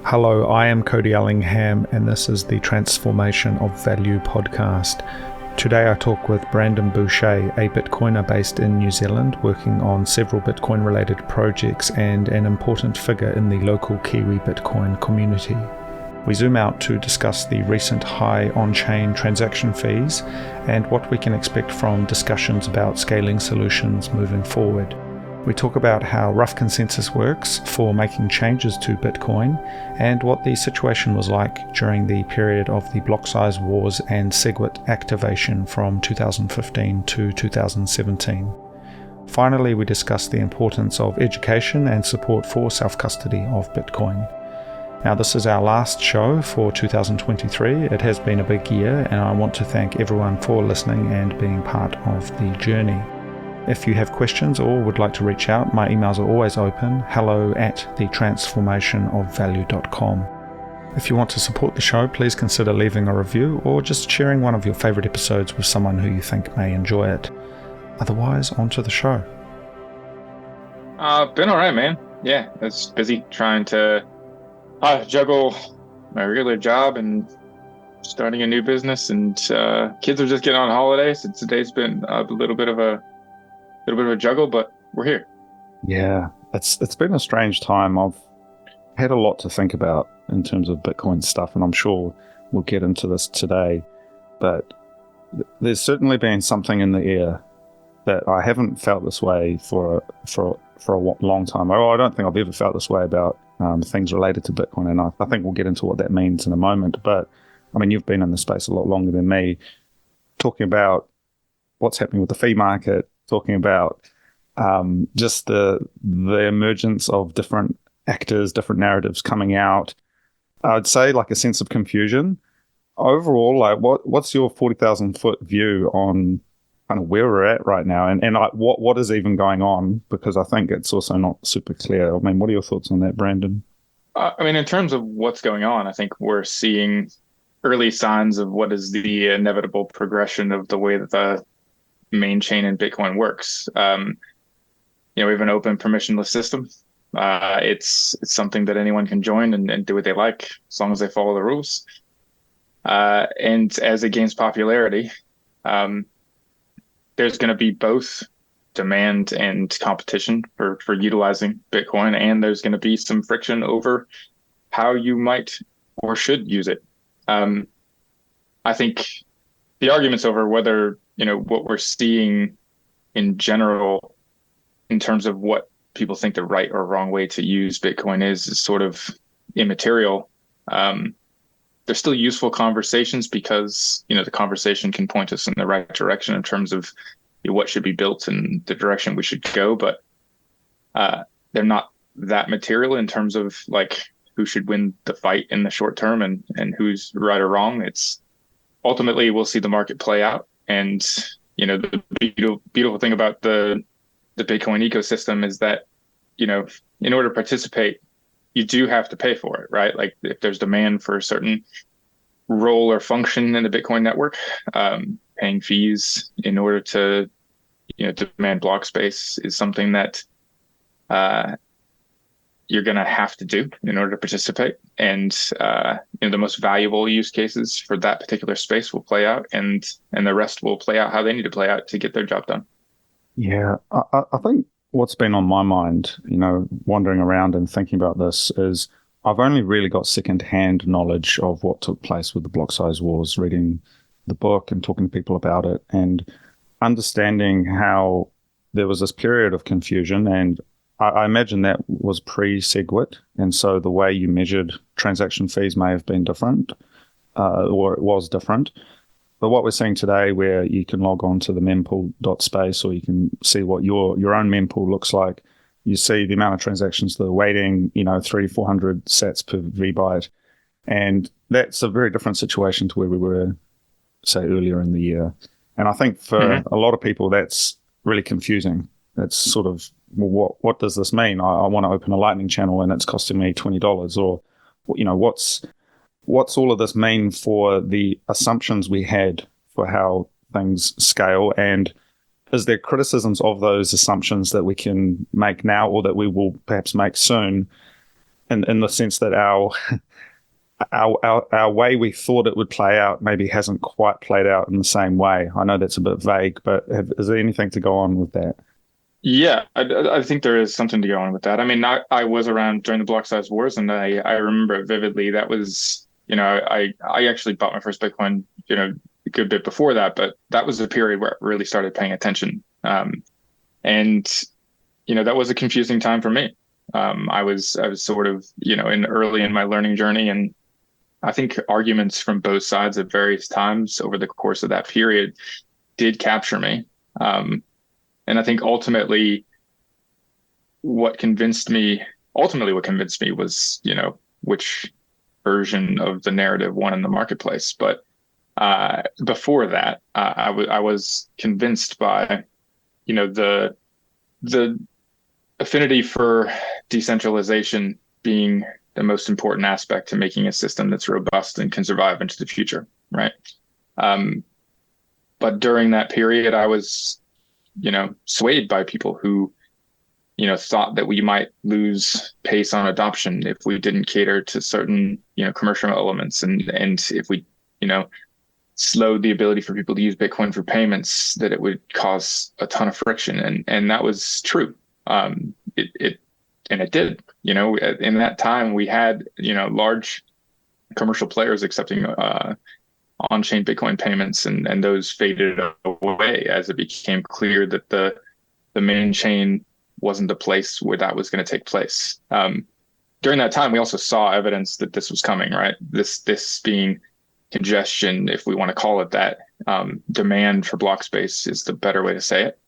Hello, I am Cody Ellingham, and this is the Transformation of Value podcast. Today I talk with Brandon Bucher, a Bitcoiner based in New Zealand, working on several Bitcoin-related projects and an important figure in the local Kiwi Bitcoin community. We zoom out to discuss the recent high on-chain transaction fees and what we can expect from discussions about scaling solutions moving forward. We talk about how rough consensus works for making changes to Bitcoin and what the situation was like during the period of the Blocksize Wars and SegWit activation from 2015 to 2017. Finally, we discuss the importance of education and support for self-custody of Bitcoin. Now, this is our last show for 2023. It has been a big year, and I want to thank everyone for listening and being part of the journey. If you have questions or would like to reach out, my emails are always open, hello@thetransformationofvalue.com. If you want to support the show, please consider leaving a review or just sharing one of your favorite episodes with someone who you think may enjoy it. Otherwise, on to the show. Been all right, man. Yeah, it's busy trying to juggle my regular job and starting a new business, and kids are just getting on holidays. So today's been a little bit of a juggle, but we're here. Yeah, it's been a strange time. I've had a lot to think about in terms of Bitcoin stuff, and I'm sure we'll get into this today. But there's certainly been something in the air that I haven't felt this way for a long time. I don't think I've ever felt this way about things related to Bitcoin, and I think we'll get into what that means in a moment. But I mean, you've been in the space a lot longer than me, talking about what's happening with the fee market, talking about just the emergence of different actors, different narratives coming out. I'd say like a sense of confusion. Overall, like what's your 40,000 foot view on kind of where we're at right now, and like what is even going on? Because I think it's also not super clear. I mean, what are your thoughts on that, Brandon? I mean, in terms of what's going on, I think we're seeing early signs of what is the inevitable progression of the way that the main chain in Bitcoin works. We have an open permissionless system. It's something that anyone can join and do what they like as long as they follow the rules. And as it gains popularity, there's going to be both demand and competition for utilizing Bitcoin, and there's going to be some friction over how you might or should use it. I think the arguments over whether what we're seeing in general in terms of what people think the right or wrong way to use Bitcoin is sort of immaterial. They're still useful conversations because, the conversation can point us in the right direction in terms of what should be built and the direction we should go. But they're not that material in terms of like who should win the fight in the short term and who's right or wrong. It's ultimately we'll see the market play out. And, the beautiful thing about the Bitcoin ecosystem is that, in order to participate, you do have to pay for it, right? Like if there's demand for a certain role or function in the Bitcoin network, paying fees in order to, demand block space is something that you're going to have to do in order to participate. And, the most valuable use cases for that particular space will play out, and the rest will play out how they need to play out to get their job done. Yeah, I think what's been on my mind, wandering around and thinking about this is I've only really got secondhand knowledge of what took place with the Blocksize Wars, reading the book and talking to people about it and understanding how there was this period of confusion, and I imagine that was pre-SegWit, and so the way you measured transaction fees may have been different, or it was different. But what we're seeing today, where you can log on to the mempool.space, or you can see what your own mempool looks like, you see the amount of transactions that are waiting, 300-400 sats per vbyte, and that's a very different situation to where we were, say, earlier in the year. And I think for a lot of people, that's really confusing. It's sort of, well, what does this mean? I want to open a Lightning channel and it's costing me $20, or what's all of this mean for the assumptions we had for how things scale, and is there criticisms of those assumptions that we can make now or that we will perhaps make soon in the sense that our way we thought it would play out maybe hasn't quite played out in the same way. I know that's a bit vague, but is there anything to go on with that? Yeah, I think there is something to go on with that. I mean, I was around during the Blocksize Wars, and I remember it vividly. That was, I actually bought my first Bitcoin, a good bit before that, but that was the period where I really started paying attention. And that was a confusing time for me. I was sort of, early in my learning journey, and I think arguments from both sides at various times over the course of that period did capture me. And I think ultimately what convinced me was, which version of the narrative won in the marketplace. But before that, I was convinced by, the affinity for decentralization being the most important aspect to making a system that's robust and can survive into the future, right? But during that period, I was, swayed by people who, thought that we might lose pace on adoption if we didn't cater to certain, commercial elements, and if we, slowed the ability for people to use Bitcoin for payments, that it would cause a ton of friction, and that was true. It did. In that time we had, large commercial players accepting on-chain Bitcoin payments, and those faded away as it became clear that the main chain wasn't the place where that was going to take place. During that time, we also saw evidence that this was coming, right? This being congestion, if we want to call it that. Demand for block space is the better way to say it.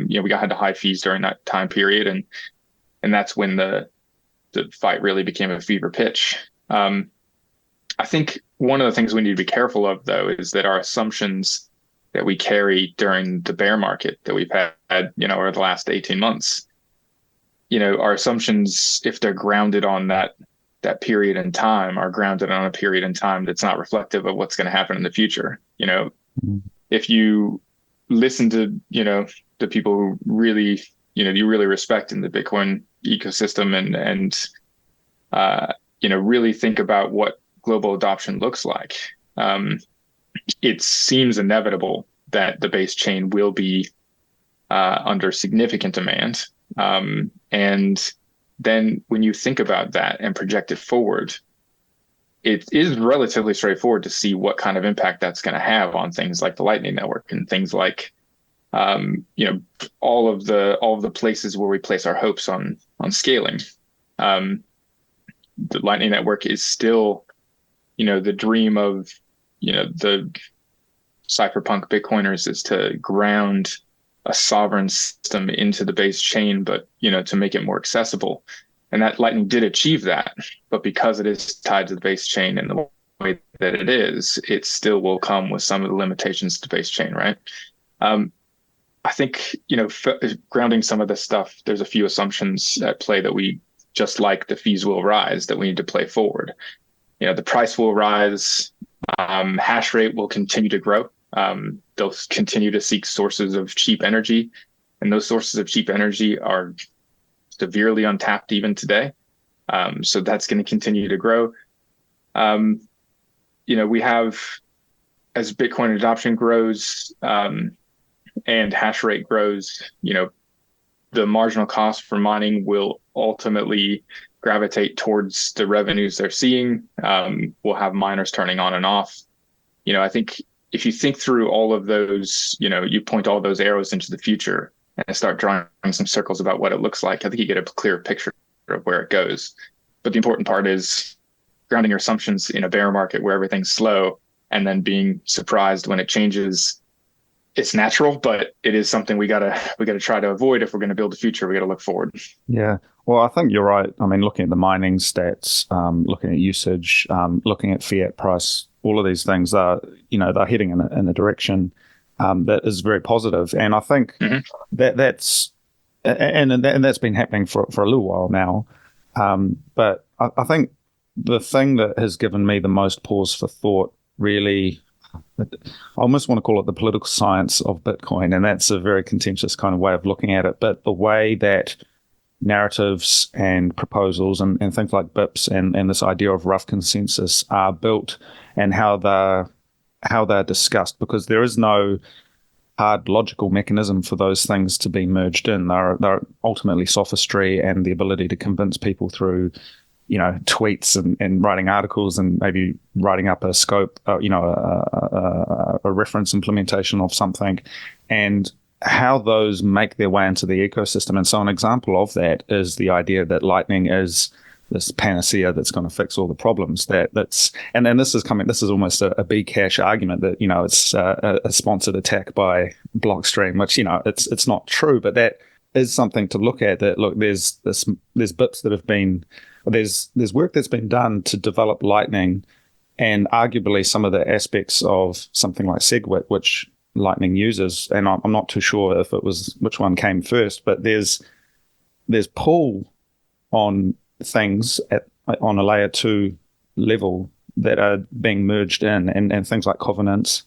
We had to high fees during that time period, and that's when the fight really became a fever pitch. I think one of the things we need to be careful of, though, is that our assumptions that we carry during the bear market that we've had, over the last 18 months, our assumptions, if they're grounded on that period in time, are grounded on a period in time that's not reflective of what's going to happen in the future. If you listen to, the people who really, you really respect in the Bitcoin ecosystem and really think about what global adoption looks like, it seems inevitable that the base chain will be under significant demand. And then when you think about that and project it forward, it is relatively straightforward to see what kind of impact that's going to have on things like the Lightning Network and things like, all of the places where we place our hopes on scaling. The Lightning Network is still, the dream of, the cypherpunk Bitcoiners is to ground a sovereign system into the base chain, but, to make it more accessible. And that Lightning did achieve that, but because it is tied to the base chain in the way that it is, it still will come with some of the limitations to the base chain, right? I think, grounding some of this stuff, there's a few assumptions at play that we, just like the fees will rise, that we need to play forward. The price will rise, hash rate will continue to grow. They'll continue to seek sources of cheap energy, and those sources of cheap energy are severely untapped even today. So that's going to continue to grow. We have, as Bitcoin adoption grows, and hash rate grows, the marginal cost for mining will ultimately gravitate towards the revenues they're seeing. We'll have miners turning on and off. I think if you think through all of those, you point all those arrows into the future and start drawing some circles about what it looks like, I think you get a clear picture of where it goes. But the important part is grounding your assumptions in a bear market where everything's slow and then being surprised when it changes. It's natural, but it is something we gotta try to avoid if we're going to build a future. We got to look forward. Yeah, well, I think you're right. I mean, looking at the mining stats, looking at usage, looking at fiat price, all of these things are, they're heading in a direction that is very positive. And I think that's been happening for a little while now. But I think the thing that has given me the most pause for thought, really, I almost want to call it the political science of Bitcoin, and that's a very contentious kind of way of looking at it. But the way that narratives and proposals and things like BIPs and this idea of rough consensus are built and how they're discussed, because there is no hard logical mechanism for those things to be merged in. They're ultimately sophistry and the ability to convince people through, tweets and writing articles and maybe writing up a scope, a reference implementation of something, and how those make their way into the ecosystem. And so an example of that is the idea that Lightning is this panacea that's going to fix all the problems. And then this is almost a Bcash argument that, it's a sponsored attack by Blockstream, which, it's not true, but that is something to look at. That look, there's bits that have been, there's work that's been done to develop Lightning, and arguably some of the aspects of something like SegWit, which Lightning uses, and I'm not too sure if it was which one came first, but there's pull on things on a layer 2 level that are being merged in, and things like covenants,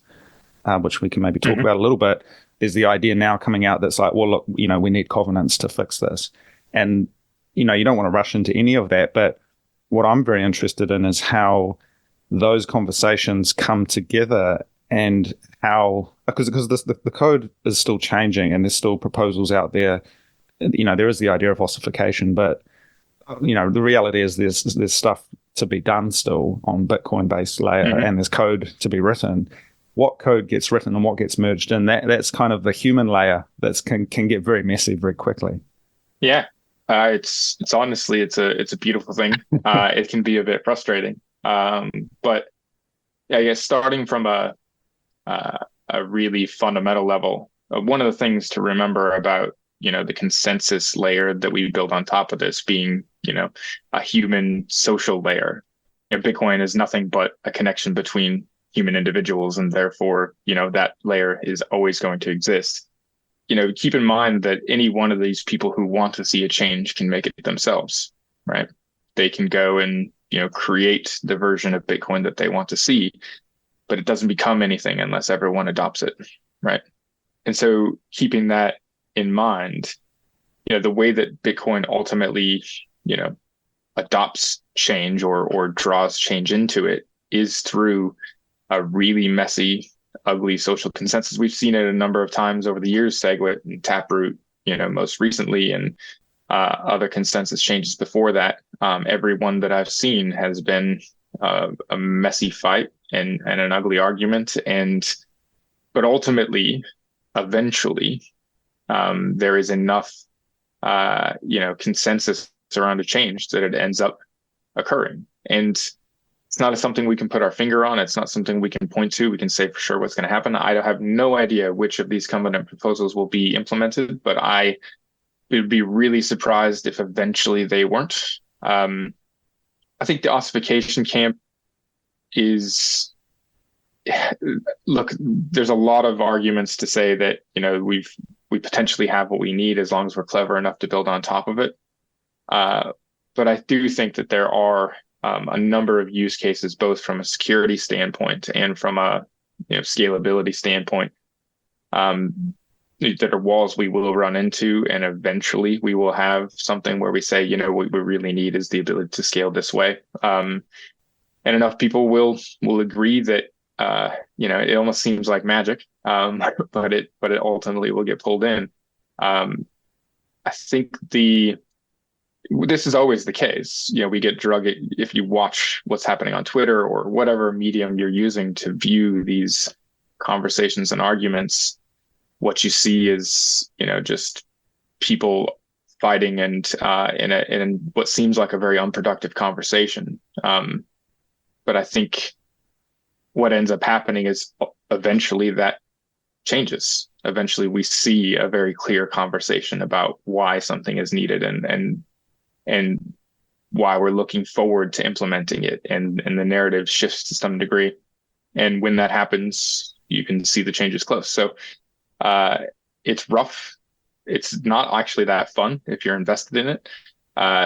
which we can maybe talk about a little bit. There's the idea now coming out that's like, well, look, we need covenants to fix this. And, you don't want to rush into any of that, but what I'm very interested in is how those conversations come together, and how, because the code is still changing and there's still proposals out there. There is the idea of ossification, but the reality is there's stuff to be done still on Bitcoin-based layer, and there's code to be written. What code gets written and what gets merged in, that's kind of the human layer that can get very messy very quickly. Yeah, it's honestly it's a beautiful thing. It can be a bit frustrating, but I guess starting from a really fundamental level, one of the things to remember about the consensus layer that we build on top of this being, a human social layer. Bitcoin is nothing but a connection between human individuals, and therefore, that layer is always going to exist. Keep in mind that any one of these people who want to see a change can make it themselves, right? They can go and, create the version of Bitcoin that they want to see, but it doesn't become anything unless everyone adopts it, right? And so keeping that in mind, the way that Bitcoin ultimately, adopts change or draws change into it is through a really messy, ugly social consensus. We've seen it a number of times over the years, SegWit and Taproot, most recently, and other consensus changes before that. Every one that I've seen has been a messy fight and an ugly argument. But ultimately, eventually, there is enough, consensus around a change that it ends up occurring. And it's not something we can put our finger on. It's not something we can point to. We can say for sure what's going to happen. I have no idea which of these covenant proposals will be implemented, but I would be really surprised if eventually they weren't. I think the ossification camp is, look, there's a lot of arguments to say that, we potentially have what we need as long as we're clever enough to build on top of it. But I do think that there are a number of use cases, both from a security standpoint and from a scalability standpoint, that are walls we will run into, and eventually we will have something where we say, what we really need is the ability to scale this way. And enough people will agree that it almost seems like magic, but it ultimately will get pulled in. I think this is always the case. We get drug if you watch what's happening on Twitter or whatever medium you're using to view these conversations and arguments. What you see is, just people fighting and in what seems like a very unproductive conversation. But I think what ends up happening is eventually that changes. Eventually we see a very clear conversation about why something is needed and why we're looking forward to implementing it, and the narrative shifts to some degree. And when that happens, you can see the changes close. So it's rough. It's not actually that fun if you're invested in it,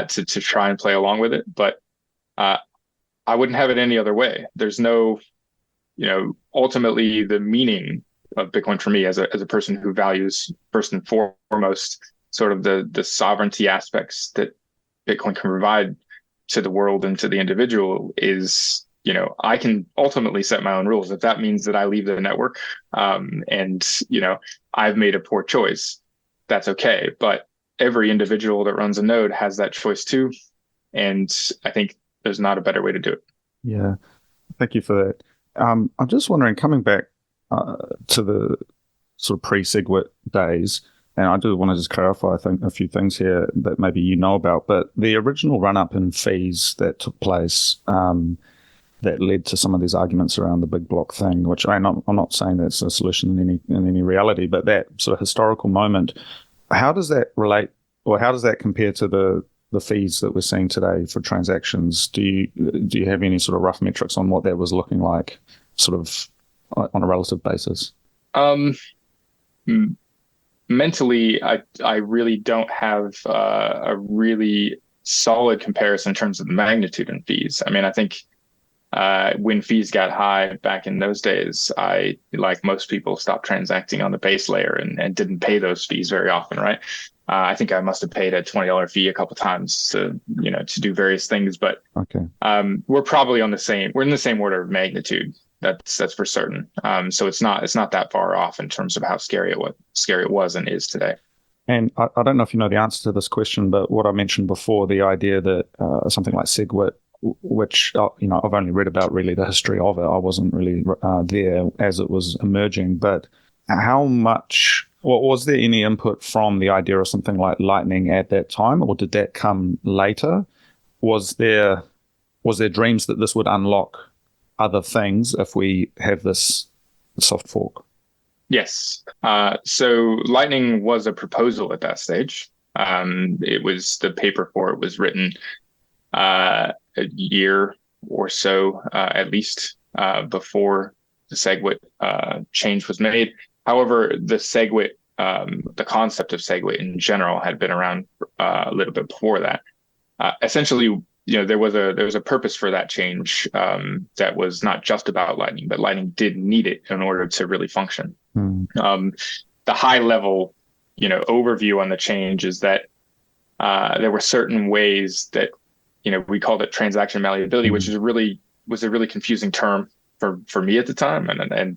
to try and play along with it. But I wouldn't have it any other way. There's no, ultimately the meaning of Bitcoin for me as a person who values first and foremost sort of the sovereignty aspects that Bitcoin can provide to the world and to the individual is, I can ultimately set my own rules. If that means that I leave the network, and, I've made a poor choice, that's okay. But every individual that runs a node has that choice too. And I think there's not a better way to do it. Yeah. Thank you for that. I'm just wondering, coming back to the sort of pre-SegWit days, and I do want to just clarify, I think, a few things here that maybe you know about, but the original run-up in fees that took place that led to some of these arguments around the big block thing, which I'm not saying that's a solution in any reality, but that sort of historical moment, how does that relate, or how does that compare to the fees that we're seeing today for transactions? Do you have any sort of rough metrics on what that was looking like, sort of on a relative basis? Mentally, I really don't have a really solid comparison in terms of the magnitude in fees. I mean, I think when fees got high back in those days, I, like most people, stopped transacting on the base layer and didn't pay those fees very often, right? I think I must have paid a $20 fee a couple times to do various things, but okay. We're probably in the same order of magnitude. That's for certain. So it's not that far off in terms of how scary it was and is today. And I don't know if you know the answer to this question, but what I mentioned before, the idea that something like SegWit, which I've only read about really the history of it. I wasn't really there as it was emerging. But how much? Was there any input from the idea of something like Lightning at that time, or did that come later? Was there dreams that this would unlock other things if we have this soft fork? Yes. So Lightning was a proposal at that stage. It was, the paper for it was written a year or so, at least, before the SegWit change was made. However, the SegWit, the concept of SegWit in general had been around a little bit before that. Essentially, there was a purpose for that change that was not just about Lightning, but Lightning did need it in order to really function. The high level, overview on the change is that there were certain ways that, we called it transaction malleability, which was a really confusing term for me at the time, and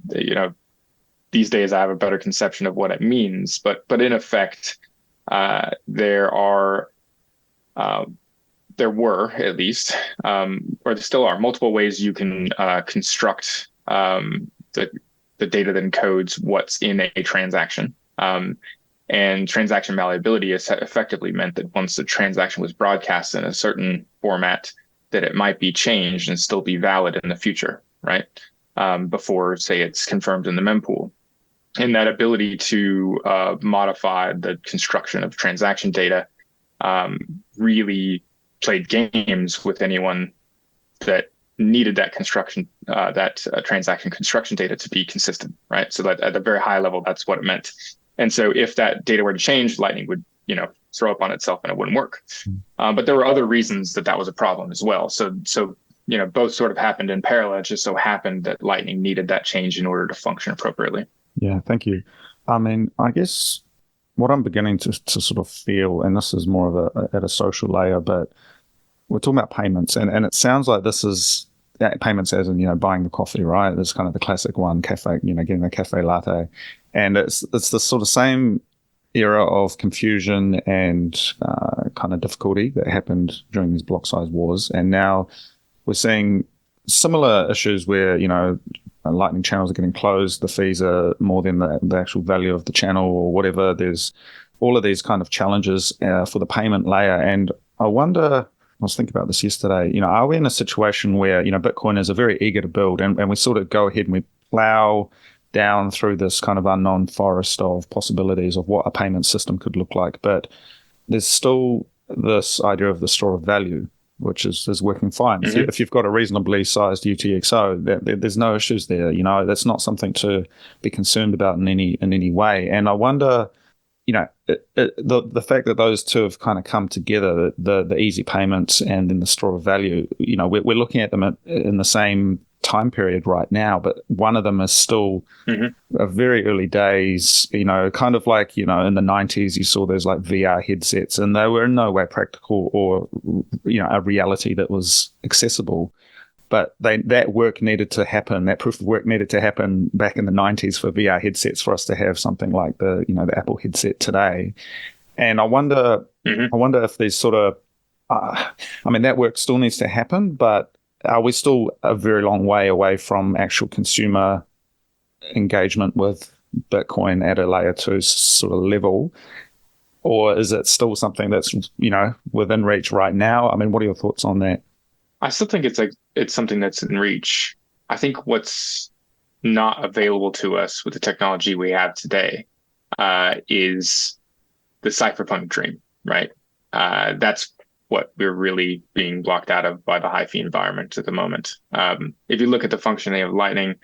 these days I have a better conception of what it means. But in effect, there were at least, or there still are, multiple ways you can construct the data that encodes what's in a transaction. And transaction malleability effectively meant that once the transaction was broadcast in a certain format, that it might be changed and still be valid in the future, right? Before, say, it's confirmed in the mempool. And that ability to modify the construction of transaction data really played games with anyone that needed that construction, transaction construction data to be consistent, right? So that at a very high level, that's what it meant. And so if that data were to change, Lightning would, throw up on itself and it wouldn't work. But there were other reasons that was a problem as well. So both sort of happened in parallel. It just so happened that Lightning needed that change in order to function appropriately. Yeah, thank you. I mean, I guess what I'm beginning to sort of feel, and this is more of at a social layer, but we're talking about payments, and it sounds like this is payments as in, buying the coffee, right? It's kind of the classic one, cafe, getting a cafe latte. And it's the sort of same era of confusion and kind of difficulty that happened during these Blocksize Wars. And now we're seeing similar issues where, Lightning channels are getting closed, the fees are more than the actual value of the channel or whatever. There's all of these kind of challenges for the payment layer. And I wonder, I was thinking about this yesterday, are we in a situation where, Bitcoiners are very eager to build and we sort of go ahead and we plow down through this kind of unknown forest of possibilities of what a payment system could look like. But there's still this idea of the store of value, which is working fine. Mm-hmm. If you've got a reasonably sized UTXO, there's no issues there. That's not something to be concerned about in any way. And I wonder, the fact that those two have kind of come together, the easy payments and then the store of value, we're looking at them in the same time period right now, but one of them is still a very early days, kind of like, in the 90s, you saw those like VR headsets, and they were in no way practical or, a reality that was accessible. But that work needed to happen. That proof of work needed to happen back in the 90s for VR headsets for us to have something like the Apple headset today. And I wonder if there's sort of, that work still needs to happen, but are we still a very long way away from actual consumer engagement with Bitcoin at a layer 2 sort of level? Or is it still something that's, within reach right now? I mean, what are your thoughts on that? I still think it's something that's in reach. I think what's not available to us with the technology we have today is the cypherpunk dream, right? That's what we're really being blocked out of by the high fee environment at the moment. If you look at the functionality of Lightning,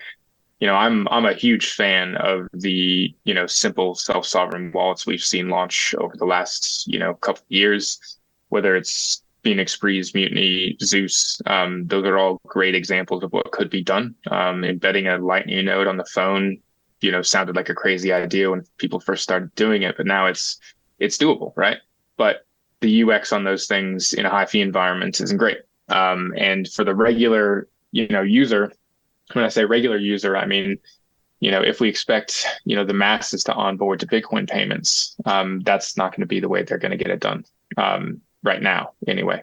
I'm a huge fan of the simple self-sovereign wallets we've seen launch over the last couple of years, whether it's Phoenix, Breeze, Mutiny, Zeus. Those are all great examples of what could be done. Embedding a Lightning node on the phone, sounded like a crazy idea when people first started doing it, but now it's doable, right? But the UX on those things in a high fee environment isn't great. And for the regular, user, when I say regular user, I mean, if we expect, the masses to onboard to Bitcoin payments, that's not going to be the way they're going to get it done. Right now, anyway.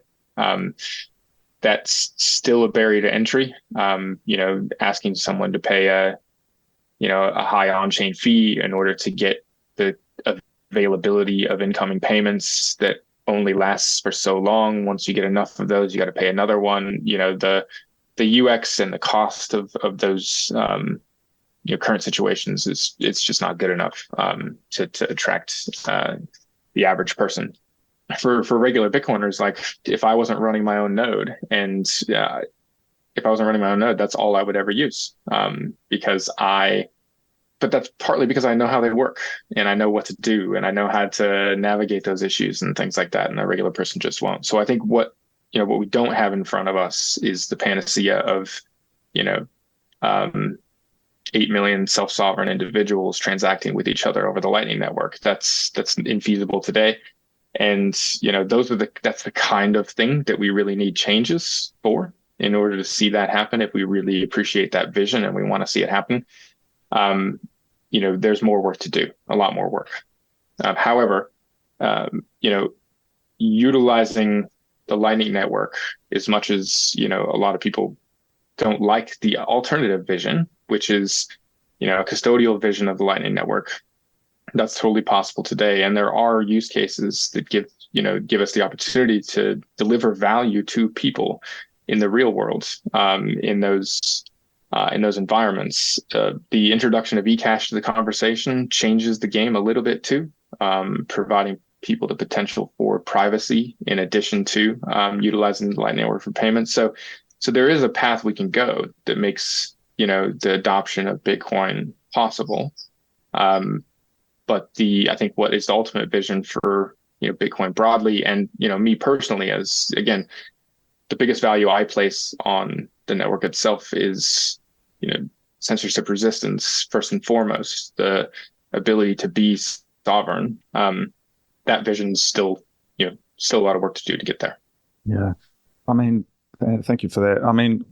That's still a barrier to entry. Asking someone to pay a high on-chain fee in order to get the availability of incoming payments that only lasts for so long. Once you get enough of those, you got to pay another one. The UX and the cost of those current situations it's just not good enough to attract the average person. For regular Bitcoiners, like if I wasn't running my own node, that's all I would ever use. But that's partly because I know how they work and I know what to do and I know how to navigate those issues and things like that. And a regular person just won't. So I think what we don't have in front of us is the panacea of, 8 million self-sovereign individuals transacting with each other over the Lightning Network. That's infeasible today. And, that's the kind of thing that we really need changes for in order to see that happen. If we really appreciate that vision and we want to see it happen, there's more work to do, a lot more work. However, utilizing the Lightning Network, as much as, a lot of people don't like the alternative vision, which is, a custodial vision of the Lightning Network, that's totally possible today. And there are use cases that give us the opportunity to deliver value to people in the real world, in those environments. The introduction of eCash to the conversation changes the game a little bit too, providing people the potential for privacy in addition to utilizing the Lightning Network for payments. So there is a path we can go that makes the adoption of Bitcoin possible. But I think what is the ultimate vision for Bitcoin broadly, and me personally, as again, the biggest value I place on the network itself is censorship resistance first and foremost, the ability to be sovereign. That vision's still a lot of work to do to get there. Yeah, I mean, thank you for that. I mean,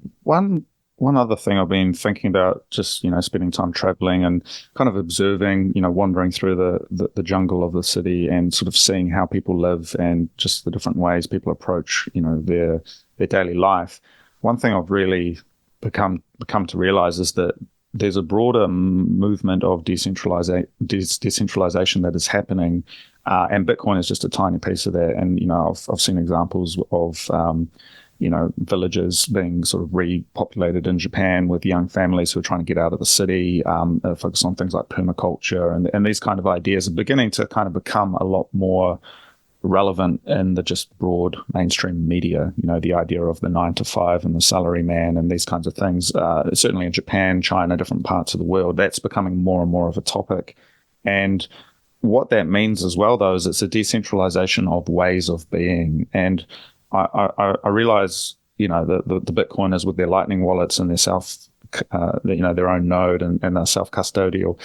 one other thing I've been thinking about, just spending time traveling and kind of observing, wandering through the jungle of the city and sort of seeing how people live and just the different ways people approach their daily life. One thing I've really become to realize is that there's a broader movement of decentralization that is happening, and Bitcoin is just a tiny piece of that. And I've seen examples of villages being sort of repopulated in Japan with young families who are trying to get out of the city, focus on things like permaculture, and these kind of ideas are beginning to kind of become a lot more relevant in the just broad mainstream media. The idea of the 9 to 5 and the salary man and these kinds of things. Certainly in Japan, China, different parts of the world, that's becoming more and more of a topic. And what that means as well, though, is it's a decentralization of ways of being. And I realize the Bitcoiners with their Lightning wallets and their their own node and their self-custodial.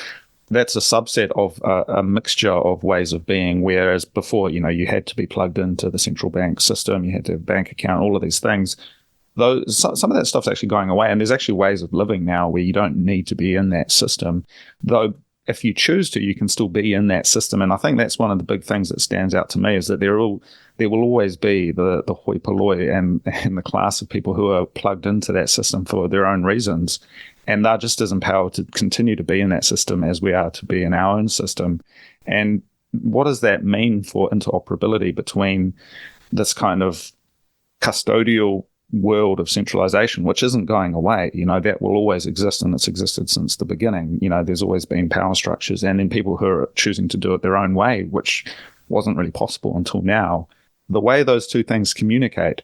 That's a subset of a mixture of ways of being, whereas before, you had to be plugged into the central bank system, you had to have a bank account, all of these things. Some of that stuff's actually going away, and there's actually ways of living now where you don't need to be in that system. Though if you choose to, you can still be in that system. And I think that's one of the big things that stands out to me, is that there will always be the hoi polloi and the class of people who are plugged into that system for their own reasons. And they're just as empowered to continue to be in that system as we are to be in our own system. And what does that mean for interoperability between this kind of custodial world of centralization, which isn't going away? That will always exist, and it's existed since the beginning. There's always been power structures, and then people who are choosing to do it their own way, which wasn't really possible until now. The way those two things communicate,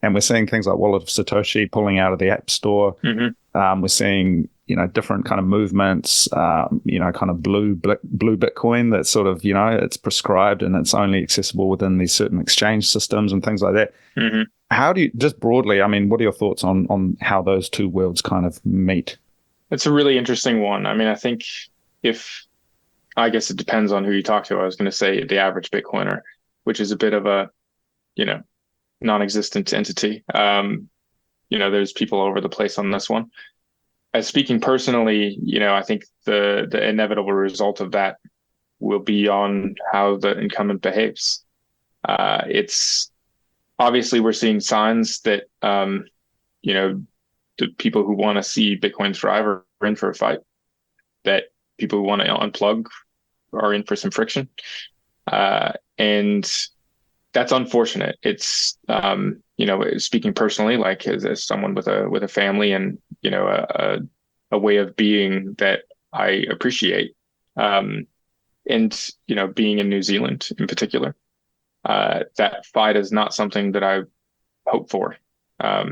and we're seeing things like Wallet of Satoshi pulling out of the App Store. Mm-hmm. We're seeing, different kind of movements, kind of blue Bitcoin that's sort of, it's prescribed and it's only accessible within these certain exchange systems and things like that. Mm-hmm. How do you, just broadly, what are your thoughts on how those two worlds kind of meet? It's a really interesting one. I think I guess it depends on who you talk to. I was going to say the average Bitcoiner, which is a bit of a, non-existent entity. There's people all over the place on this one. As speaking personally, I think the inevitable result of that will be on how the incumbent behaves. It's obviously, we're seeing signs that, the people who want to see Bitcoin thrive are in for a fight, that people who want to unplug are in for some friction. And that's unfortunate. It's, speaking personally, like as someone with a family and, a way of being that I appreciate, and, being in New Zealand in particular, that fight is not something that I hope for. I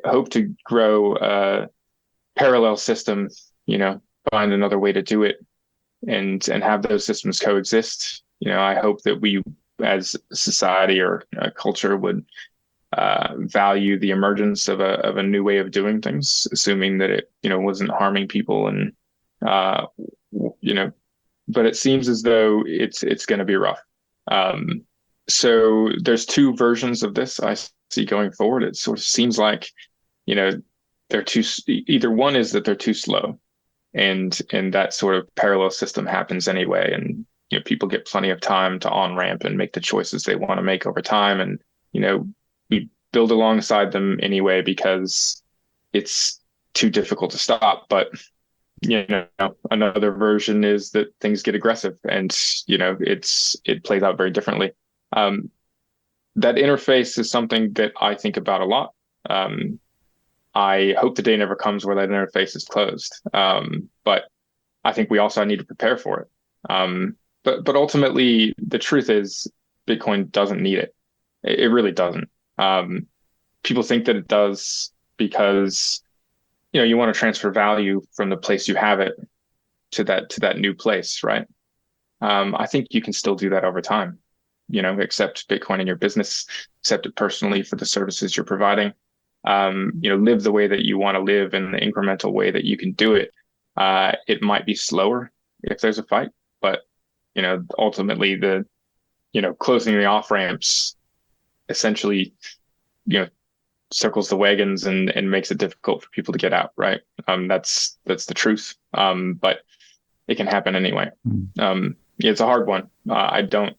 hope to grow a parallel system, find another way to do it and have those systems coexist. I hope that we as a society or a culture would value the emergence of a new way of doing things, assuming that it, wasn't harming people and, but it seems as though it's going to be rough. So there's two versions of this I see going forward. It sort of seems like, they're either one is that they're too slow and that sort of parallel system happens anyway. And, people get plenty of time to on-ramp and make the choices they want to make over time. And, we build alongside them anyway, because it's too difficult to stop. But, another version is that things get aggressive and, it plays out very differently. That interface is something that I think about a lot. I hope the day never comes where that interface is closed. But I think we also need to prepare for it. But ultimately, the truth is Bitcoin doesn't need it. It really doesn't. People think that it does because, you want to transfer value from the place you have it to that new place, right? I think you can still do that over time. Accept Bitcoin in your business, accept it personally for the services you're providing. Live the way that you want to live in the incremental way that you can do it. It might be slower if there's a fight, but ultimately the closing the off ramps essentially circles the wagons and makes it difficult for people to get out, right? That's the truth. But it can happen anyway. It's a hard one. I don't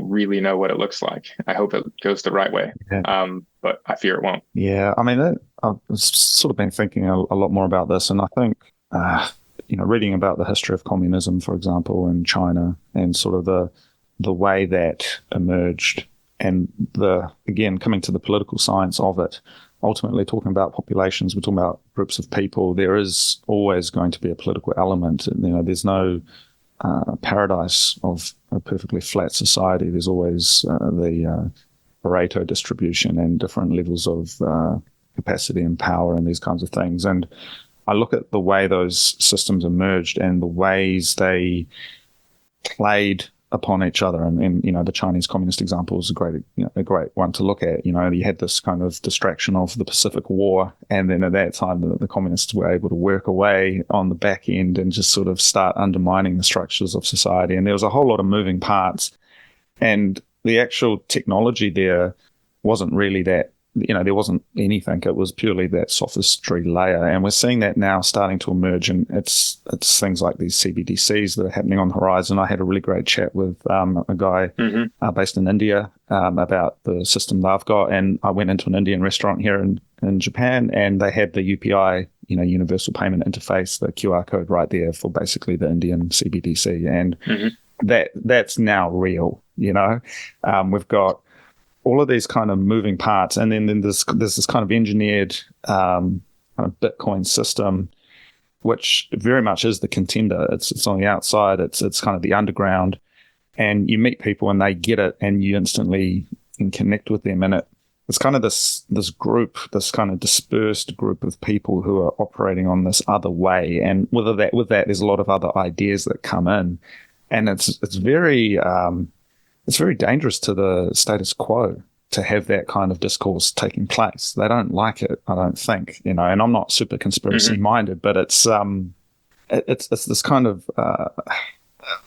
really know what it looks like. I hope it goes the right way. Yeah. But I fear it won't. Yeah, I've sort of been thinking a lot more about this, and I think reading about the history of communism, for example, in China, and sort of the way that emerged, and again coming to the political science of it, ultimately talking about populations, we're talking about groups of people. There is always going to be a political element. There's no paradise of a perfectly flat society. There's always the Pareto distribution and different levels of capacity and power and these kinds of things. And I look at the way those systems emerged and the ways they played upon each other. And the Chinese communist example is a great one to look at. You had this kind of distraction of the Pacific War, and then at that time the communists were able to work away on the back end and just sort of start undermining the structures of society. And there was a whole lot of moving parts, and the actual technology there wasn't really that. There wasn't anything. It was purely that sophistry layer, and we're seeing that now starting to emerge. And it's things like these CBDCs that are happening on the horizon. I had a really great chat with a guy based in India about the system they've got, and I went into an Indian restaurant here in Japan, and they had the UPI, Universal Payment Interface, the QR code right there for basically the Indian CBDC, and that's now real. We've got all of these kind of moving parts, and then there's this kind of engineered kind of Bitcoin system, which very much is the contender. It's on the outside. It's kind of the underground, and you meet people and they get it, and you instantly can connect with them. And it's kind of this group, this kind of dispersed group of people who are operating on this other way. And with that, there's a lot of other ideas that come in, and it's very dangerous to the status quo to have that kind of discourse taking place. They don't like it, I don't think, and I'm not super conspiracy minded, but it's this kind of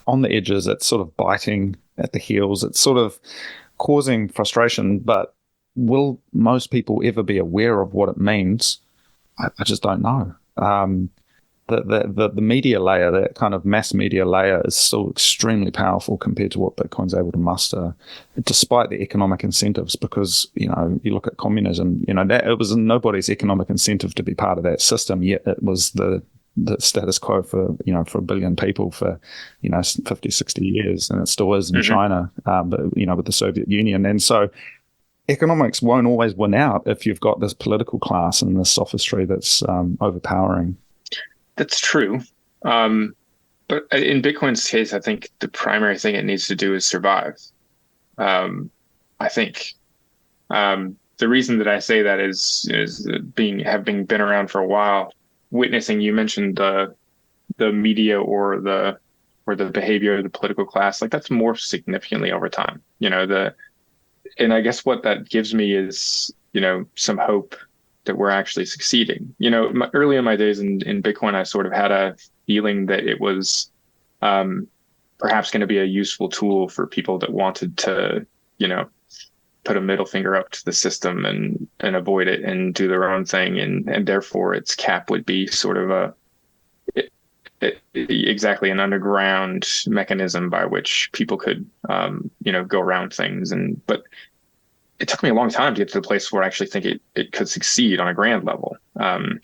on the edges. It's sort of biting at the heels. It's sort of causing frustration, but will most people ever be aware of what it means? I just don't know. The media layer, that kind of mass media layer, is still extremely powerful compared to what Bitcoin's able to muster, despite the economic incentives. Because you look at communism, that it was nobody's economic incentive to be part of that system, yet it was the status quo for for a billion people for 50, 60 years, and it still is in China, but with the Soviet Union. And so economics won't always win out if you've got this political class and this sophistry that's overpowering. That's true. But in Bitcoin's case, I think the primary thing it needs to do is survive. I think the reason that I say that is having been around for a while, witnessing, you mentioned the media or the behavior of the political class, like that's morphed significantly over time. And I guess what that gives me is, some hope that we're actually succeeding. Early in my days in Bitcoin, I sort of had a feeling that it was perhaps going to be a useful tool for people that wanted to, put a middle finger up to the system and avoid it and do their own thing. And therefore its cap would be sort of exactly an underground mechanism by which people could, go around things. But it took me a long time to get to the place where I actually think it could succeed on a grand level. And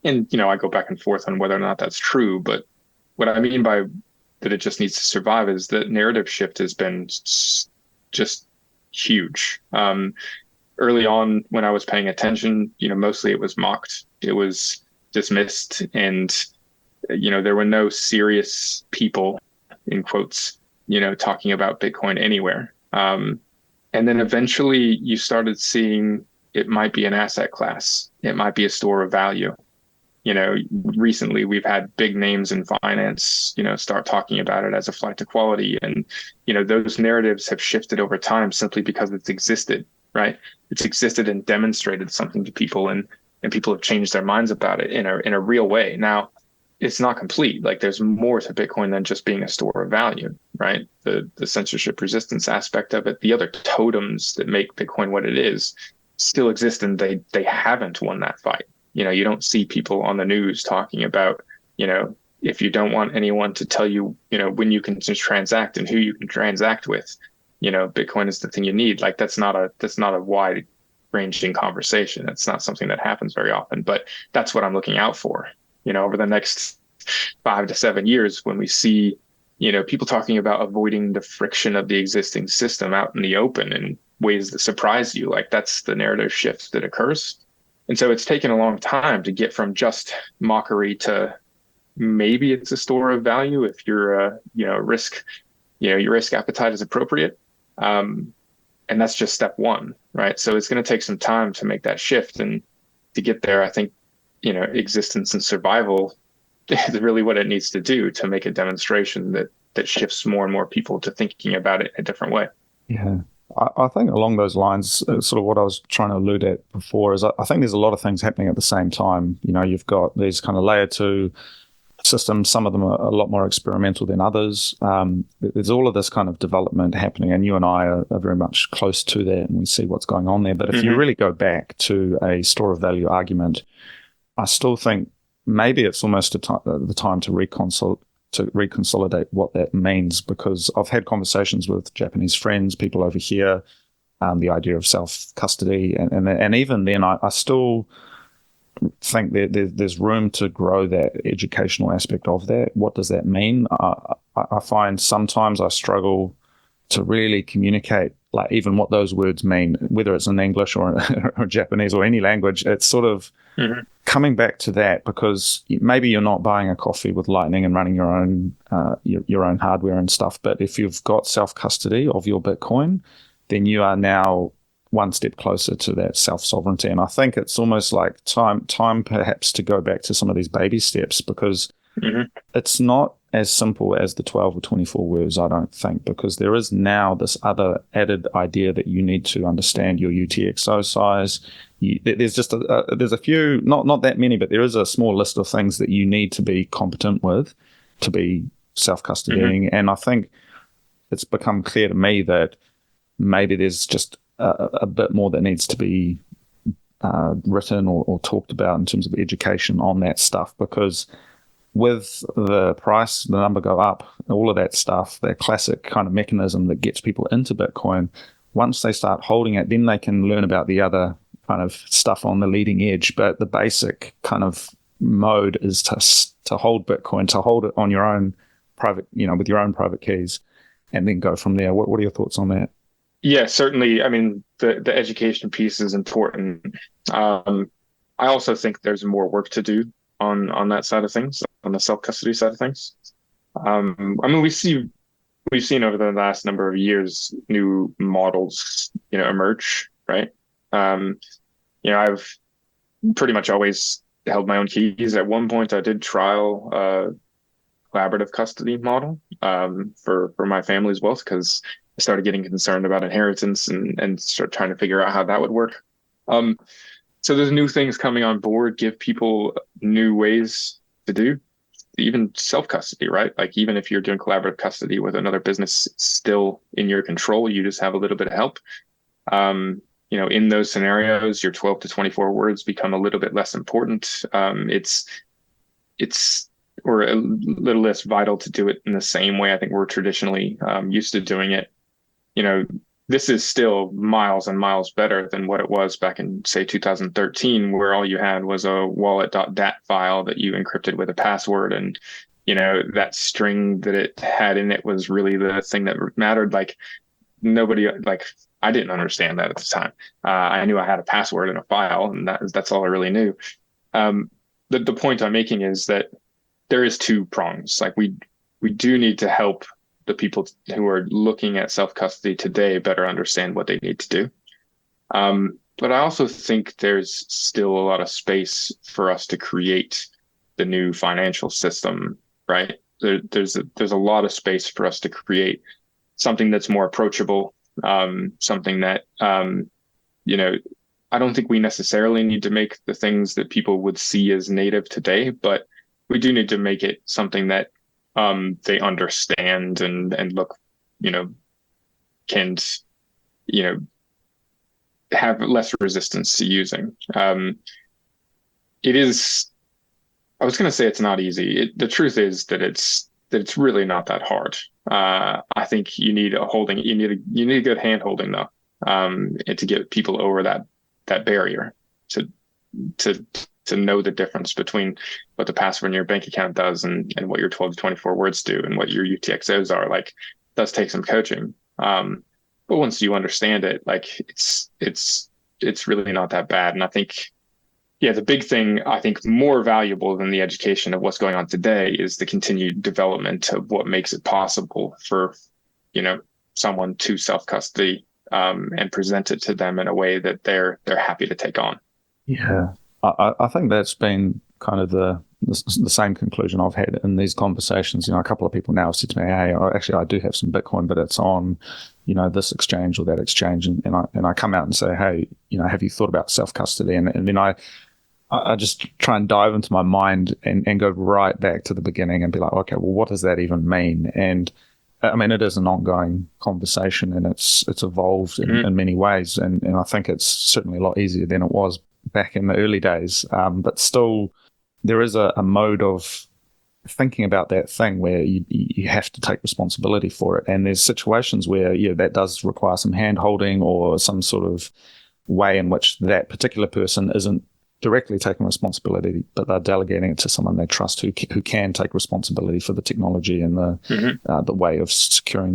I go back and forth on whether or not that's true. But what I mean by that it just needs to survive is that narrative shift has been just huge. Early on, when I was paying attention, mostly it was mocked. It was dismissed. And, there were no serious people, in quotes, talking about Bitcoin anywhere. And then eventually you started seeing it might be an asset class. It might be a store of value. Recently we've had big names in finance, start talking about it as a flight to quality. And, those narratives have shifted over time simply because it's existed, right? It's existed and demonstrated something to people, and people have changed their minds about it in a real way. Now, it's not complete. Like there's more to Bitcoin than just being a store of value, right? The censorship resistance aspect of it, the other totems that make Bitcoin what it is still exist, and they haven't won that fight. You don't see people on the news talking about, if you don't want anyone to tell you, when you can just transact and who you can transact with, Bitcoin is the thing you need. Like that's not a wide ranging conversation. It's not something that happens very often, but that's what I'm looking out for. Over the next 5 to 7 years, when we see, people talking about avoiding the friction of the existing system out in the open in ways that surprise you, like that's the narrative shift that occurs. And so it's taken a long time to get from just mockery to maybe it's a store of value if your risk appetite is appropriate. And that's just step one, right? So it's going to take some time to make that shift. And to get there, I think, existence and survival is really what it needs to do to make a demonstration that that shifts more and more people to thinking about it a different way. Yeah. I think along those lines, sort of what I was trying to allude at before is I think there's a lot of things happening at the same time. You know, you've got these kind of layer 2 systems. Some of them are a lot more experimental than others. There's all of this kind of development happening, and you and I are very much close to that, and we see what's going on there. But if you really go back to a store of value argument, I still think maybe it's almost the time to reconsolidate what that means, because I've had conversations with Japanese friends, people over here, the idea of self-custody, and even then I still think that there's room to grow that educational aspect of that. What does that mean? I find sometimes I struggle to really communicate like even what those words mean, whether it's in English or Japanese or any language. It's sort of coming back to that, because maybe you're not buying a coffee with Lightning and running your own hardware and stuff, but if you've got self-custody of your Bitcoin, then you are now one step closer to that self-sovereignty. And I think it's almost like time perhaps to go back to some of these baby steps, because it's not as simple as the 12 or 24 words, I don't think, because there is now this other added idea that you need to understand your UTXO size. There's just there's a few, not that many, but there is a small list of things that you need to be competent with to be self-custodying. And I think it's become clear to me that maybe there's just a bit more that needs to be written or talked about in terms of education on that stuff, because with the price, the number go up, all of that stuff, that classic kind of mechanism that gets people into Bitcoin, once they start holding it, then they can learn about the other kind of stuff on the leading edge. But the basic kind of mode is to hold Bitcoin, to hold it on your own private, with your own private keys, and then go from there. What are your thoughts on that? Yeah, certainly. I mean, the education piece is important. I also think there's more work to do on that side of things, on the self-custody side of things. I mean, we've seen over the last number of years new models, emerge, right? I've pretty much always held my own keys. At one point, I did trial a collaborative custody model for my family's wealth, because I started getting concerned about inheritance and start trying to figure out how that would work. So there's new things coming on board, give people new ways to do, even self-custody, right? Like even if you're doing collaborative custody with another business, it's still in your control. You just have a little bit of help. In those scenarios, your 12 to 24 words become a little bit less important. It's or a little less vital to do it in the same way I think we're traditionally used to doing it. This is still miles and miles better than what it was back in, say, 2013, where all you had was a wallet.dat file that you encrypted with a password. And, that string that it had in it was really the thing that mattered. Like I didn't understand that at the time. I knew I had a password in a file, and that's all I really knew. The point I'm making is that there is two prongs. Like we do need to help the people who are looking at self-custody today better understand what they need to do. But I also think there's still a lot of space for us to create the new financial system, right? There's a lot of space for us to create something that's more approachable, something that, I don't think we necessarily need to make the things that people would see as native today, but we do need to make it something that they understand and look, can, have less resistance to using. It is, I was going to say it's not easy. The truth is that it's really not that hard. I think you need you need a good hand holding though, and to get people over that barrier to know the difference between what the password in your bank account does and what your 12 to 24 words do and what your UTXOs are. Like, it does take some coaching. But once you understand it, like it's really not that bad. And I think, the big thing, I think more valuable than the education of what's going on today is the continued development of what makes it possible for, someone to self-custody and present it to them in a way that they're happy to take on. Yeah. I think that's been kind of the the same conclusion I've had in these conversations. A couple of people now have said to me, "Hey, I do have some Bitcoin, but it's on, this exchange or that exchange," and I come out and say, "Hey, have you thought about self-custody?" And then I just try and dive into my mind and go right back to the beginning and be like, okay, well, what does that even mean? And I mean, it is an ongoing conversation, and it's evolved in many ways, and I think it's certainly a lot easier than it was back in the early days. But still, there is a mode of thinking about that thing where you have to take responsibility for it, and there's situations where that does require some hand holding or some sort of way in which that particular person isn't directly taking responsibility, but they're delegating it to someone they trust who can take responsibility for the technology and the way of securing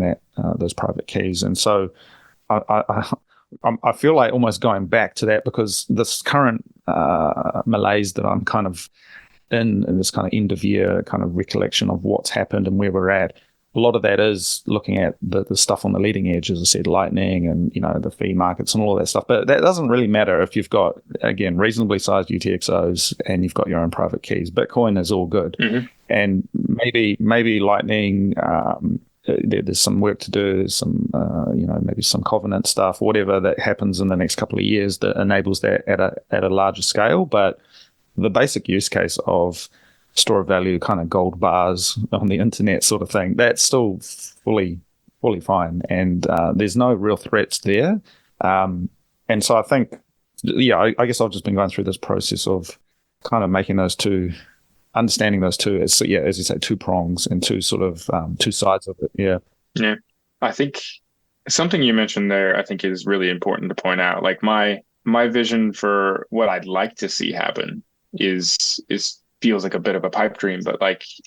those private keys. And so I feel like almost going back to that, because this current malaise that I'm kind of in this kind of end of year kind of recollection of what's happened and where we're at, a lot of that is looking at the stuff on the leading edge, as I said, Lightning and, the fee markets and all of that stuff. But that doesn't really matter if you've got, again, reasonably sized UTXOs and you've got your own private keys. Bitcoin is all good. And maybe Lightning, there's some work to do. There's some, maybe some covenant stuff, whatever that happens in the next couple of years that enables that at a larger scale. But the basic use case of store of value kind of gold bars on the internet sort of thing, that's still fully fine, and there's no real threats there. And so I think, I guess I've just been going through this process of kind of understanding those two as, as you say, two prongs and two sort of two sides of it. Yeah. I think something you mentioned there, I think, is really important to point out. Like my vision for what I'd like to see happen is feels like a bit of a pipe dream, but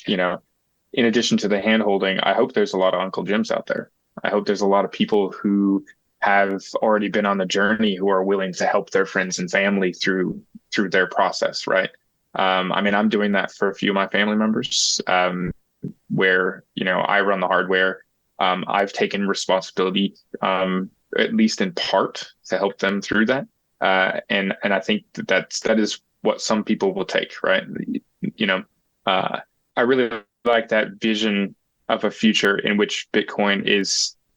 in addition to the hand holding, I hope there's a lot of Uncle Jims out there. I hope there's a lot of people who have already been on the journey who are willing to help their friends and family through their process, right? I'm doing that for a few of my family members, where, I run the hardware. I've taken responsibility, at least in part, to help them through that. And I think that is what some people will take, right? I really like that vision of a future in which Bitcoin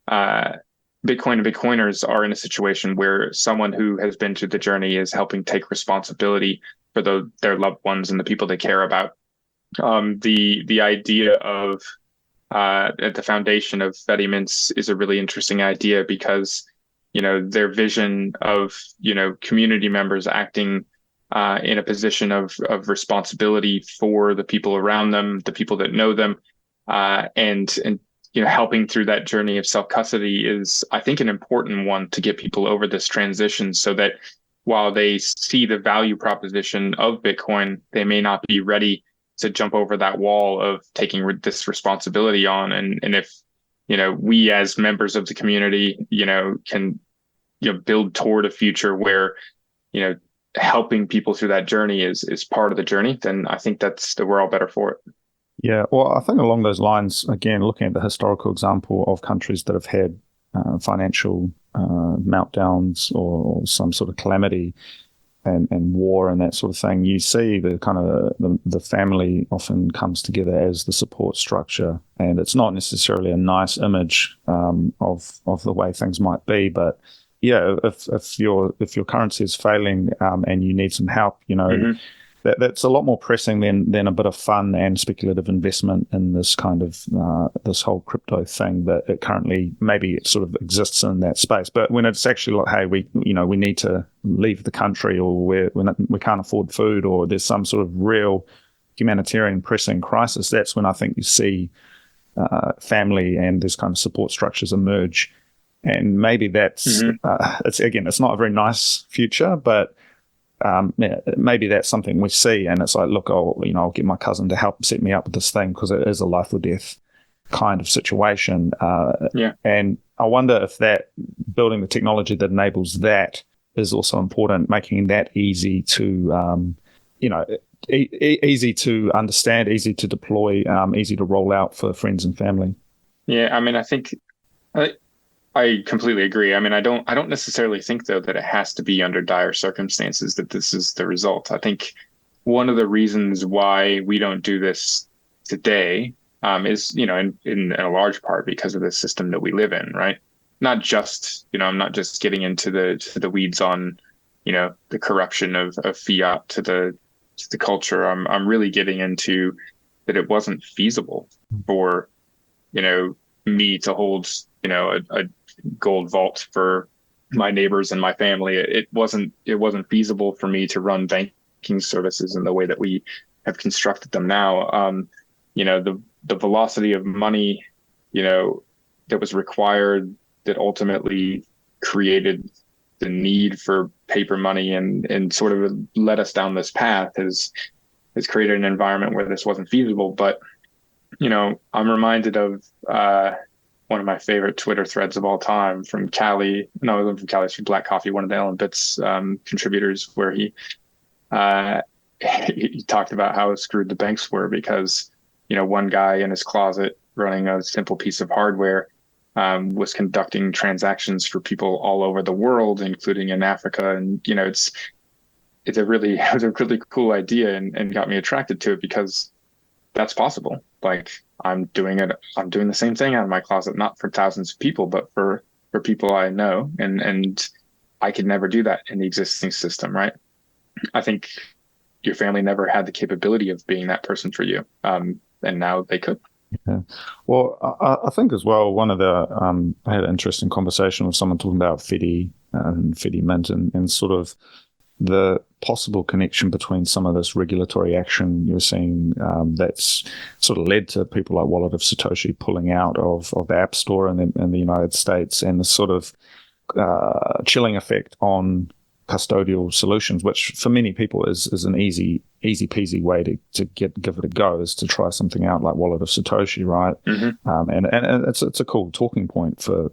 and Bitcoiners are in a situation where someone who has been through the journey is helping take responsibility for their loved ones and the people they care about. The idea of at the foundation of Fedimints is a really interesting idea, because their vision of community members acting in a position of responsibility for the people around them, the people that know them, and helping through that journey of self-custody is, I think, an important one to get people over this transition, so that while they see the value proposition of Bitcoin, they may not be ready to jump over that wall of taking this responsibility on. And if we as members of the community can build toward a future where helping people through that journey is part of the journey, then I think we're all better for it. Yeah, well, I think along those lines, again, looking at the historical example of countries that have had financial meltdowns or some sort of calamity and war and that sort of thing, you see the kind of the family often comes together as the support structure, and it's not necessarily a nice image of the way things might be, but if your currency is failing and you need some help, that's a lot more pressing than a bit of fun and speculative investment in this kind of this whole crypto thing that it currently maybe it sort of exists in that space. But when it's actually like, hey, we need to leave the country, or we can't afford food, or there's some sort of real humanitarian pressing crisis, that's when I think you see family and this kind of support structures emerge. And maybe that's it's not a very nice future, but maybe that's something we see, and it's like, look, I'll get my cousin to help set me up with this thing because it is a life or death kind of situation. And I wonder if that building the technology that enables that is also important, making that easy to, easy to understand, easy to deploy, easy to roll out for friends and family. Yeah, I think I completely agree. I don't necessarily think, though, that it has to be under dire circumstances that this is the result. I think one of the reasons why we don't do this today is, in a large part because of the system that we live in, right? Not just, I'm not just getting into the weeds on, the corruption of fiat to the culture. I'm really getting into that it wasn't feasible for, me to hold, a gold vault for my neighbors and my family. It wasn't feasible for me to run banking services in the way that we have constructed them now. The velocity of money, that was required, that ultimately created the need for paper money and sort of led us down this path has created an environment where this wasn't feasible. But, I'm reminded of one of my favorite Twitter threads of all time from Callie. No, it wasn't from Callie, it's from Black Coffee, one of the Ellen Bits contributors, where he talked about how screwed the banks were because, one guy in his closet running a simple piece of hardware was conducting transactions for people all over the world, including in Africa. And, it was a really cool idea and got me attracted to it because that's possible. Like I'm doing the same thing out of my closet, not for thousands of people, but for people I know. And I could never do that in the existing system, right? I think your family never had the capability of being that person for you. And now they could. Yeah. Well, I think as well, one of the, I had an interesting conversation with someone talking about Fedi and Fedi Mint and sort of the possible connection between some of this regulatory action you're seeing that's sort of led to people like Wallet of Satoshi pulling out of the App Store in the United States, and the sort of chilling effect on custodial solutions, which for many people is an easy peasy way to give it a go, is to try something out like Wallet of Satoshi, right? Mm-hmm. And it's a cool talking point for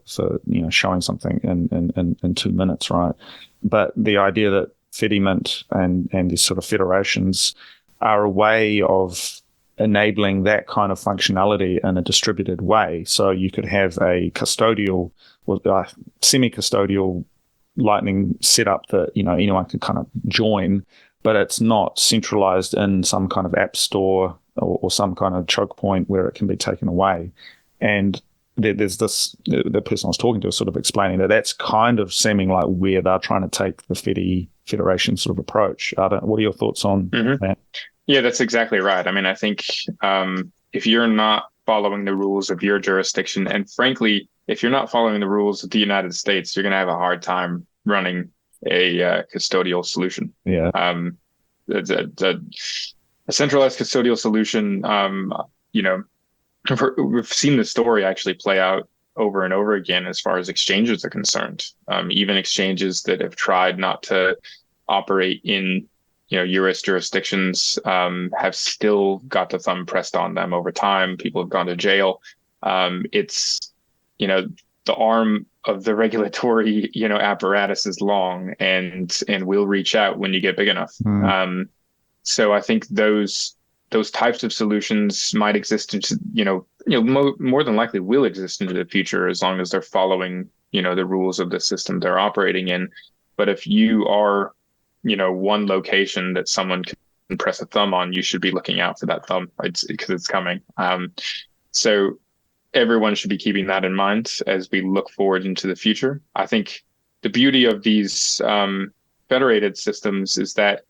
showing something in 2 minutes, right? But the idea that Fedimint and these sort of federations are a way of enabling that kind of functionality in a distributed way. So you could have a custodial or semi-custodial Lightning setup that anyone could kind of join, but it's not centralized in some kind of app store or some kind of choke point where it can be taken away. And there's this, the person I was talking to was sort of explaining that that's kind of seeming like where they're trying to take the Federation sort of approach. What are your thoughts on that? Yeah, that's exactly right. I mean, I think if you're not following the rules of your jurisdiction, and frankly, if you're not following the rules of the United States, you're going to have a hard time running a custodial solution. Yeah. A centralized custodial solution, we've seen the story actually play out over and over again as far as exchanges are concerned. Even exchanges that have tried not to operate in U.S. jurisdictions have still got the thumb pressed on them over time. People have gone to jail. It's the arm of the regulatory apparatus is long and will reach out when you get big enough. So I think those types of solutions might exist into more than likely will exist into the future as long as they're following the rules of the system they're operating in. But if you are one location that someone can press a thumb on, you should be looking out for that thumb, right? Because it's coming. So everyone should be keeping that in mind as we look forward into the future. I think the beauty of these federated systems is that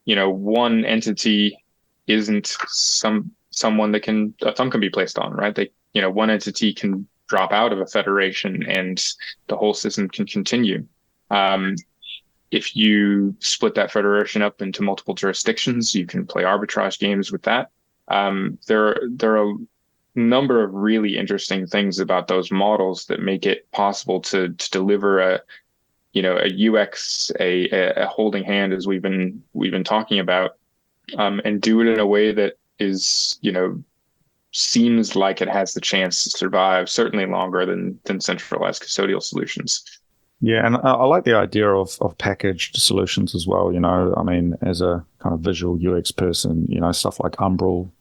one entity isn't someone that a thumb can be placed on, right? One entity can drop out of a federation and the whole system can continue. If you split that federation up into multiple jurisdictions, you can play arbitrage games with that. There are a number of really interesting things about those models that make it possible to deliver a UX, a holding hand, as we've been talking about, and do it in a way that is seems like it has the chance to survive certainly longer than centralized custodial solutions. Yeah, and I like the idea of packaged solutions as well. I mean, as a kind of visual UX person, stuff like Umbral,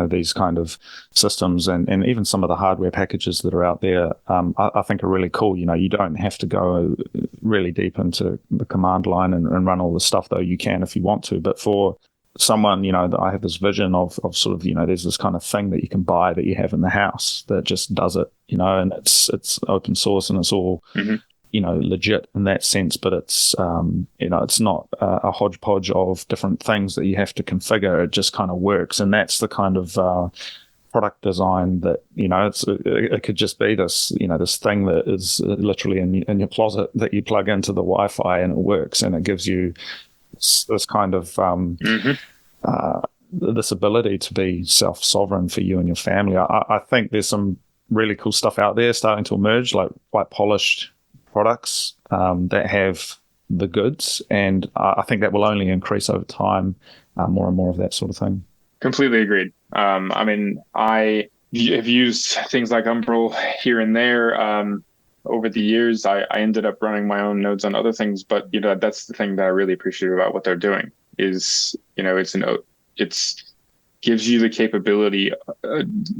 these kind of systems and even some of the hardware packages that are out there, I think are really cool. You don't have to go really deep into the command line and run all the stuff, though you can if you want to. But for someone, that I have this vision of sort of, there's this kind of thing that you can buy that you have in the house that just does it, and it's open source and it's all, legit in that sense, but it's, it's not a hodgepodge of different things that you have to configure. It just kind of works. And that's the kind of product design that, it could just be this, this thing that is literally in your closet that you plug into the Wi-Fi and it works, and it gives you this kind of this ability to be self-sovereign for you and your family. I think there's some really cool stuff out there starting to emerge, like quite polished products that have the goods, and I think that will only increase over time, more and more of that sort of thing. Completely agreed. I have used things like Umbrel here and there. Over the years, I ended up running my own nodes on other things, but that's the thing that I really appreciate about what they're doing is, it's gives you the capability.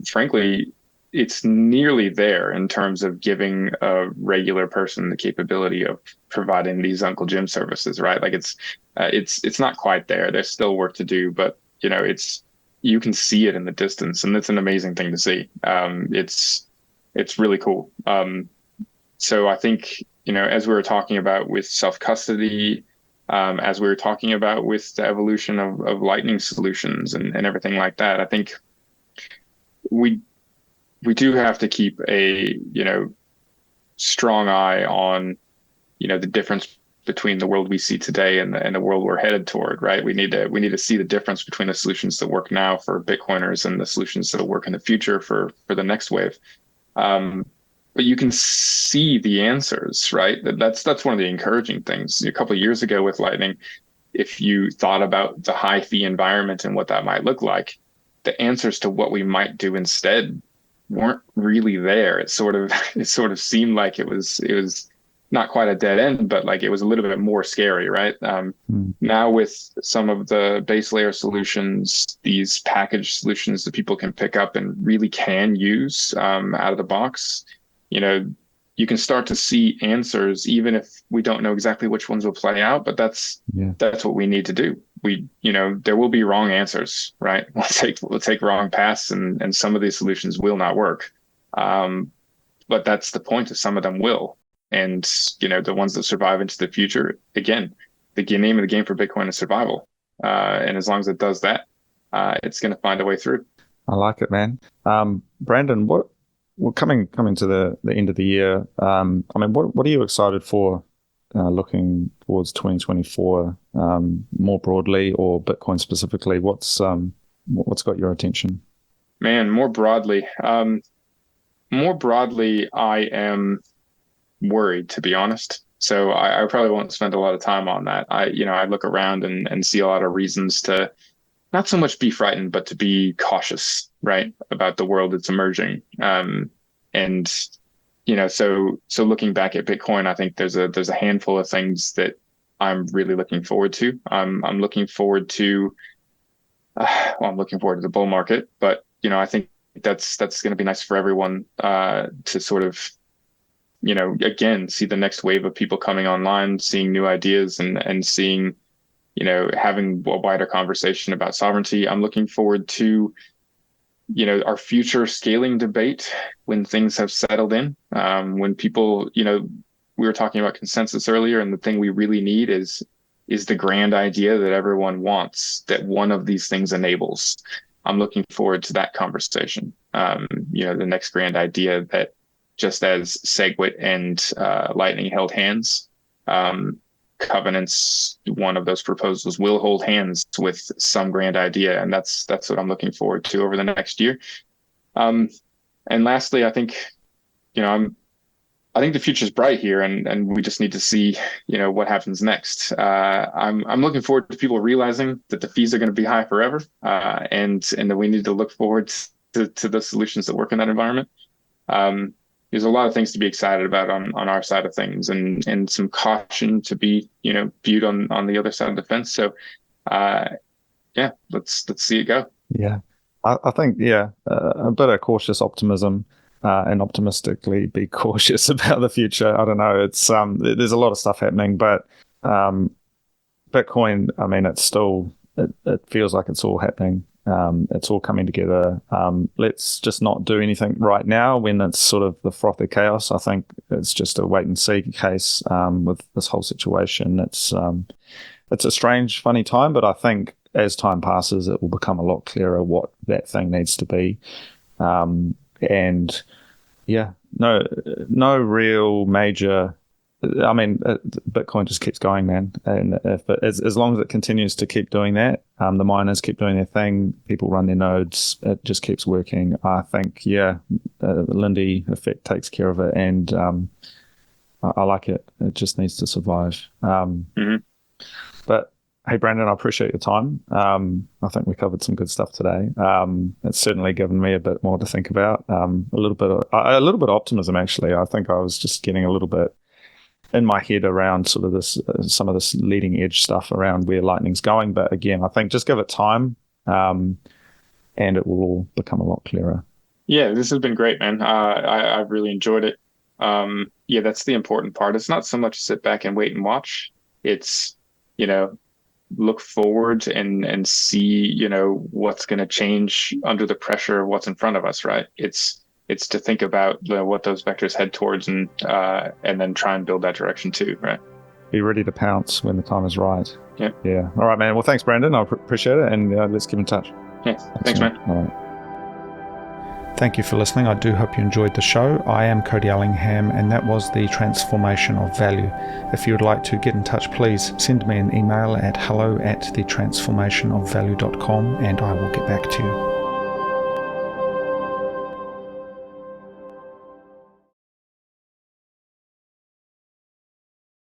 Frankly, it's nearly there in terms of giving a regular person the capability of providing these Uncle Jim services, right? Like it's not quite there. There's still work to do, but you can see it in the distance, and it's an amazing thing to see. It's really cool. So I think, as we were talking about with self-custody, as we were talking about with the evolution of Lightning solutions and everything like that, I think we do have to keep a, strong eye on, the difference between the world we see today and the world we're headed toward, right? We need to see the difference between the solutions that work now for Bitcoiners and the solutions that'll work in the future for the next wave. But you can see the answers, right? That's one of the encouraging things. A couple of years ago with Lightning, if you thought about the high fee environment and what that might look like, the answers to what we might do instead weren't really there. It sort of seemed like it was not quite a dead end, but like it was a little bit more scary, right? Now with some of the base layer solutions, these package solutions that people can pick up and really can use out of the box, you can start to see answers, even if we don't know exactly which ones will play out, but that's what we need to do. There will be wrong answers, right? We'll take wrong paths, and some of these solutions will not work. But that's the point, of some of them will. And, the ones that survive into the future, again, the name of the game for Bitcoin is survival. And as long as it does that, it's going to find a way through. I like it, man. Brandon, we're coming to the end of the year. What are you excited for looking towards 2024 more broadly, or Bitcoin specifically? What's got your attention? Man, more broadly, I am worried, to be honest. So I probably won't spend a lot of time on that. I look around and see a lot of reasons to not so much be frightened, but to be cautious, right, about the world that's emerging. So looking back at Bitcoin, I think there's a handful of things that I'm really looking forward to. I'm looking forward to the bull market, but I think that's going to be nice for everyone to sort of, again, see the next wave of people coming online, seeing new ideas and seeing, having a wider conversation about sovereignty. I'm looking forward to, our future scaling debate when things have settled in, when people, we were talking about consensus earlier, and the thing we really need is the grand idea that everyone wants, that one of these things enables. I'm looking forward to that conversation. The next grand idea that, just as SegWit and Lightning held hands, Covenants, one of those proposals, will hold hands with some grand idea, and that's what I'm looking forward to over the next year. And lastly, I think, I think the future's bright here, and we just need to see, what happens next. I'm looking forward to people realizing that the fees are going to be high forever, and that we need to look forward to the solutions that work in that environment. There's a lot of things to be excited about on our side of things, and some caution to be, viewed on the other side of the fence. So, let's see it go. Yeah, I think, a bit of cautious optimism, and optimistically be cautious about the future. I don't know. It's there's a lot of stuff happening, but Bitcoin, it's still it feels like it's all happening. It's all coming together. Let's just not do anything right now when it's sort of the froth of chaos. I think it's just a wait and see case with this whole situation. It's a strange, funny time, but I think as time passes, it will become a lot clearer what that thing needs to be. And yeah, no real major. I mean, Bitcoin just keeps going, man. And as long as it continues to keep doing that, the miners keep doing their thing, people run their nodes, it just keeps working. I think, the Lindy effect takes care of it, and I like it. It just needs to survive. But hey, Brandon, I appreciate your time. I think we covered some good stuff today. It's certainly given me a bit more to think about. A little bit of optimism, actually. I think I was just getting a little bit in my head around sort of this, some of this leading edge stuff around where Lightning's going. But again, I think just give it time, and it will all become a lot clearer. Yeah, this has been great, man. I've really enjoyed it. That's the important part. It's not so much sit back and wait and watch. It's, look forward and see, what's going to change under the pressure of what's in front of us, right? It's to think about what those vectors head towards and then try and build that direction too, right? Be ready to pounce when the time is right. Yeah. Yeah. All right, man. Well, thanks, Brandon. I appreciate it. And let's keep in touch. Yeah. Thanks, man. All right. Thank you for listening. I do hope you enjoyed the show. I am Cody Ellingham, and that was the transformation of value. If you would like to get in touch, please send me an email at hello@thetransformationofvalue.com, and I will get back to you.